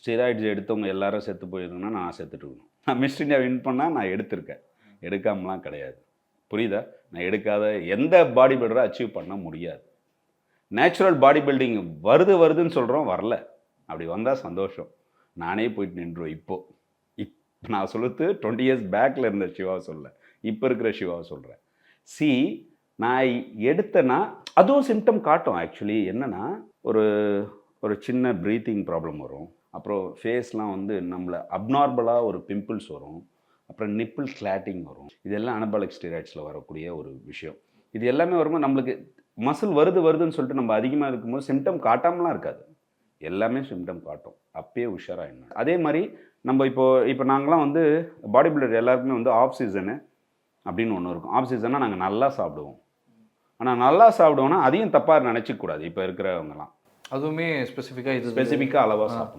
Steroids எடுத்தவங்க எல்லாரும் செத்து போயிருந்தோம்னா நான் செத்துட்டு இருக்கணும். நான் மிஸ் இந்தியா வின் பண்ணால் நான் எடுத்திருக்கேன், எடுக்காமலாம் கிடையாது. புரியுதா? நான் எடுக்காத எந்த பாடி பில்டரை அச்சீவ் பண்ண முடியாது. நேச்சுரல் பாடி பில்டிங் வருதுன்னு சொல்கிறோம், வரல. அப்படி வந்தால் சந்தோஷம். நானே போயிட்டு நின்றுவேன். இப்போ நான் சொல்லுறது 20 இயர்ஸ் பேக்கில் இருந்த சிவாவை சொல்ல, இப்போ இருக்கிற சிவாவை சொல்கிறேன். நான் எடுத்தேன்னா அதுவும் சிம்டம் காட்டும். ஆக்சுவலி என்னென்னா ஒரு சின்ன ப்ரீத்திங் ப்ராப்ளம் வரும். அப்புறம் ஃபேஸ்லாம் வந்து நம்மளை அப்நார்மலாக ஒரு பிம்பிள்ஸ் வரும். அப்புறம் நிப்பிள் கிளாட்டிங் வரும். இதெல்லாம் அனபாலிக் ஸ்டெராய்ட்ஸில் வரக்கூடிய ஒரு விஷயம். இது எல்லாமே வரும்போது நம்மளுக்கு மசில் வருதுன்னு சொல்லிட்டு நம்ம அதிகமாக இருக்கும்போது சிம்டம் காட்டாமலாம் இருக்காது. எல்லாமே சிம்டம் காட்டும். அப்பயே உஷாராக என்ன. அதே மாதிரி நம்ம இப்போ நாங்களாம் வந்து பாடி பில்டர் எல்லாருக்குமே வந்து ஆஃப் சீசனு அப்படின்னு ஒன்று இருக்கும். ஆஃப் சீசனாக நாங்கள் நல்லா சாப்பிடுவோம். ஆனால் நல்லா சாப்பிடுவோன்னா அதையும் தப்பாக நினச்சிக்கூடாது. இப்போ இருக்கிறவங்கலாம் அதுவுமே ஸ்பெசிஃபிக்காக அளவாக சாப்பிடணும்.